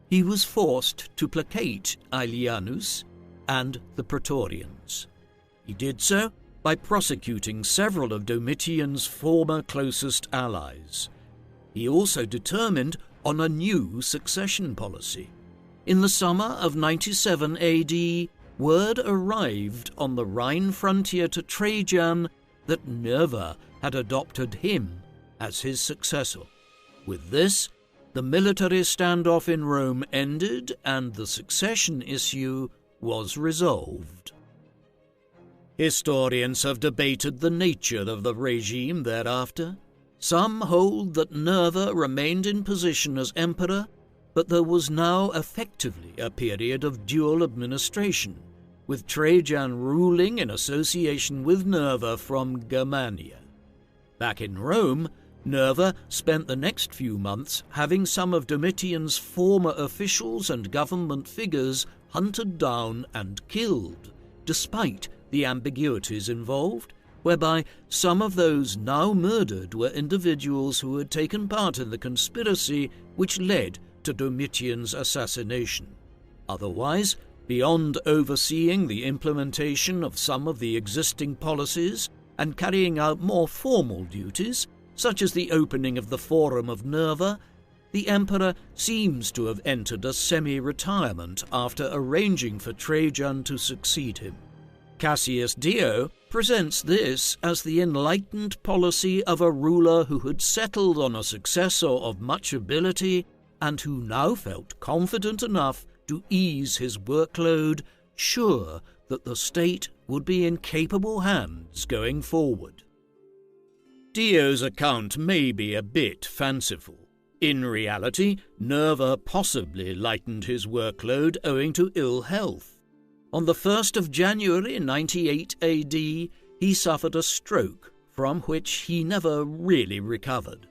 he was forced to placate Aelianus and the Praetorians. He did so by prosecuting several of Domitian's former closest allies. He also determined on a new succession policy. In the summer of 97 AD, word arrived on the Rhine frontier to Trajan that Nerva had adopted him as his successor. With this, the military standoff in Rome ended and the succession issue was resolved. Historians have debated the nature of the regime thereafter. Some hold that Nerva remained in position as emperor, but there was now effectively a period of dual administration, with Trajan ruling in association with Nerva from Germania. Back in Rome, Nerva spent the next few months having some of Domitian's former officials and government figures hunted down and killed, despite the ambiguities involved, whereby some of those now murdered were individuals who had taken part in the conspiracy which led to Domitian's assassination. Otherwise, beyond overseeing the implementation of some of the existing policies and carrying out more formal duties, such as the opening of the Forum of Nerva, the emperor seems to have entered a semi-retirement after arranging for Trajan to succeed him. Cassius Dio presents this as the enlightened policy of a ruler who had settled on a successor of much ability and who now felt confident enough to ease his workload, sure that the state would be in capable hands going forward. Dio's account may be a bit fanciful. In reality, Nerva possibly lightened his workload owing to ill health. On the 1st of January 98 AD, he suffered a stroke from which he never really recovered.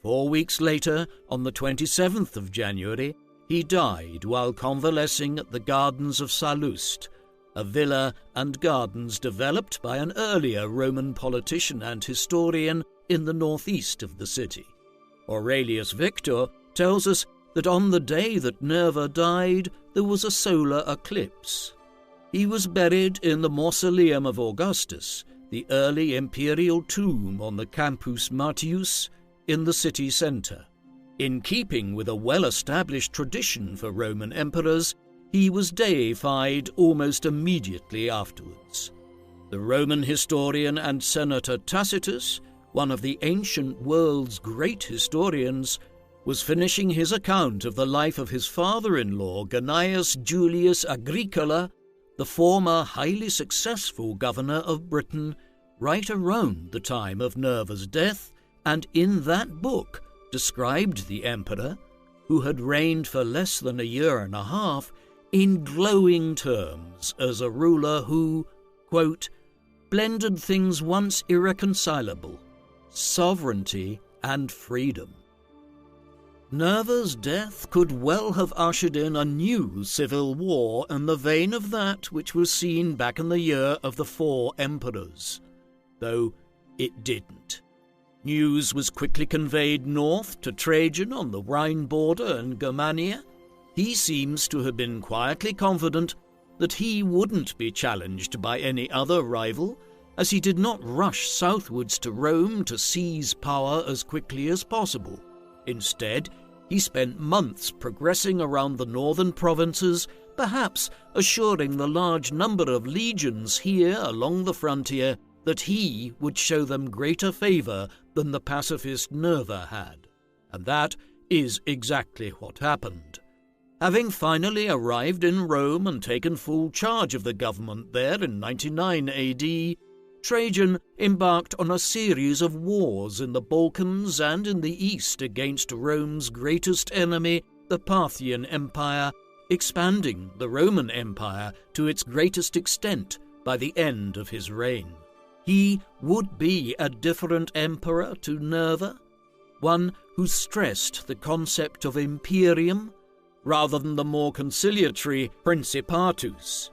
4 weeks later, on the 27th of January, he died while convalescing at the gardens of Sallust, a villa and gardens developed by an earlier Roman politician and historian in the northeast of the city. Aurelius Victor tells us that on the day that Nerva died, there was a solar eclipse. He was buried in the Mausoleum of Augustus, the early imperial tomb on the Campus Martius in the city centre. In keeping with a well-established tradition for Roman emperors, he was deified almost immediately afterwards. The Roman historian and senator Tacitus, one of the ancient world's great historians, was finishing his account of the life of his father-in-law Gnaeus Julius Agricola, the former highly successful governor of Britain, right around the time of Nerva's death, and in that book described the emperor, who had reigned for less than a year and a half, in glowing terms as a ruler who, quote, blended things once irreconcilable, sovereignty and freedom. Nerva's death could well have ushered in a new civil war in the vein of that which was seen back in the year of the 4 emperors, though it didn't. News was quickly conveyed north to Trajan on the Rhine border in Germania. He seems to have been quietly confident that he wouldn't be challenged by any other rival, as he did not rush southwards to Rome to seize power as quickly as possible. Instead, he spent months progressing around the northern provinces, perhaps assuring the large number of legions here along the frontier that he would show them greater favour than the pacifist Nerva had. And that is exactly what happened. Having finally arrived in Rome and taken full charge of the government there in 99 AD, Trajan embarked on a series of wars in the Balkans and in the east against Rome's greatest enemy, the Parthian Empire, expanding the Roman Empire to its greatest extent by the end of his reign. He would be a different emperor to Nerva, one who stressed the concept of imperium rather than the more conciliatory principatus.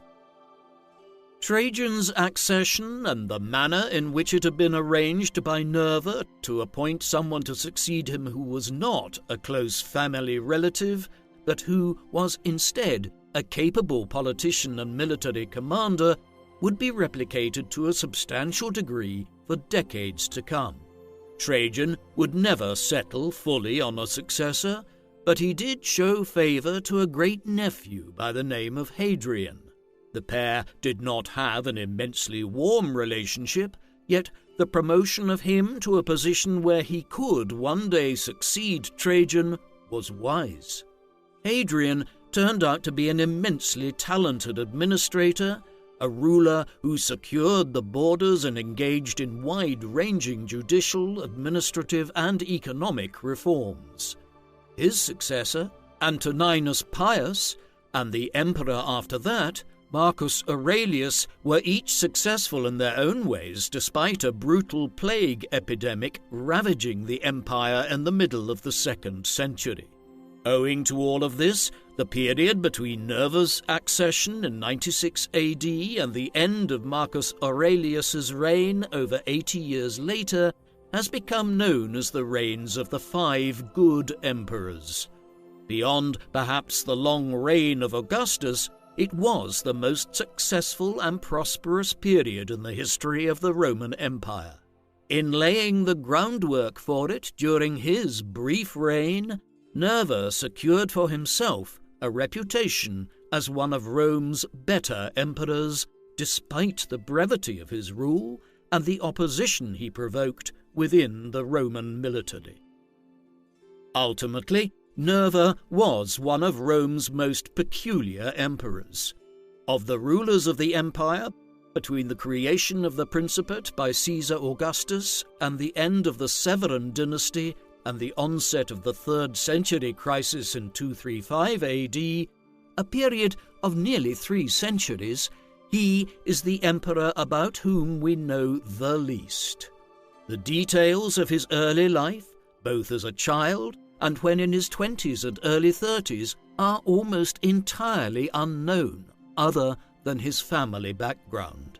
Trajan's accession and the manner in which it had been arranged by Nerva to appoint someone to succeed him who was not a close family relative, but who was instead a capable politician and military commander, would be replicated to a substantial degree for decades to come. Trajan would never settle fully on a successor, but he did show favour to a great-nephew by the name of Hadrian. The pair did not have an immensely warm relationship, yet the promotion of him to a position where he could one day succeed Trajan was wise. Hadrian turned out to be an immensely talented administrator, a ruler who secured the borders and engaged in wide-ranging judicial, administrative, and economic reforms. His successor, Antoninus Pius, and the emperor after that, Marcus Aurelius, were each successful in their own ways despite a brutal plague epidemic ravaging the empire in the middle of the 2nd century. Owing to all of this, the period between Nerva's accession in 96 AD and the end of Marcus Aurelius's reign over 80 years later has become known as the reigns of the 5 good emperors. Beyond perhaps the long reign of Augustus, it was the most successful and prosperous period in the history of the Roman Empire. In laying the groundwork for it during his brief reign, Nerva secured for himself a reputation as one of Rome's better emperors, despite the brevity of his rule and the opposition he provoked within the Roman military. Ultimately, Nerva was one of Rome's most peculiar emperors. Of the rulers of the empire, between the creation of the Principate by Caesar Augustus and the end of the Severan dynasty and the onset of the 3rd century crisis in 235 AD, a period of nearly 3 centuries, he is the emperor about whom we know the least. The details of his early life, both as a child and when in his 20s and early 30s, are almost entirely unknown, other than his family background.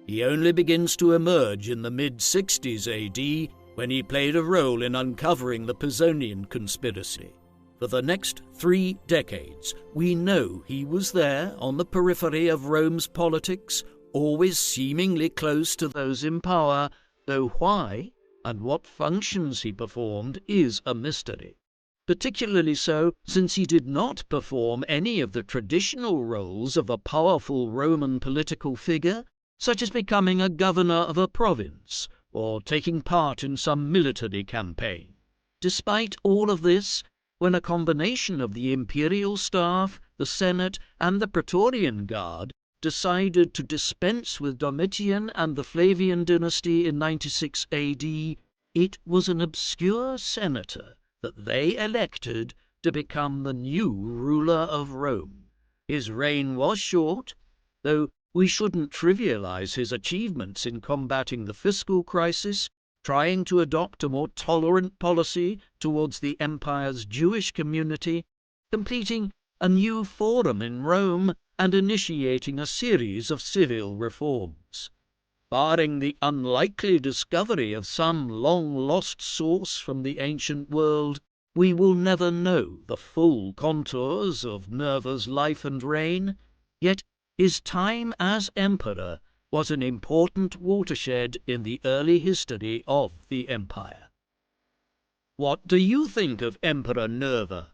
He only begins to emerge in the mid-60s AD, when he played a role in uncovering the Pisonian conspiracy. For the next 3 decades, we know he was there on the periphery of Rome's politics, always seemingly close to those in power, though why and what functions he performed is a mystery. Particularly so since he did not perform any of the traditional roles of a powerful Roman political figure, such as becoming a governor of a province or taking part in some military campaign. Despite all of this, when a combination of the imperial staff, the Senate, and the Praetorian Guard decided to dispense with Domitian and the Flavian dynasty in 96 AD, it was an obscure senator that they elected to become the new ruler of Rome. His reign was short, though we shouldn't trivialize his achievements in combating the fiscal crisis, trying to adopt a more tolerant policy towards the empire's Jewish community, completing a new forum in Rome, and initiating a series of civil reforms. Barring the unlikely discovery of some long-lost source from the ancient world, we will never know the full contours of Nerva's life and reign, yet his time as emperor was an important watershed in the early history of the empire. What do you think of Emperor Nerva?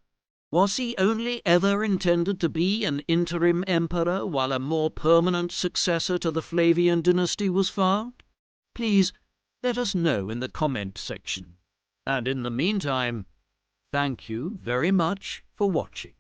Was he only ever intended to be an interim emperor while a more permanent successor to the Flavian dynasty was found? Please let us know in the comment section. And in the meantime, thank you very much for watching.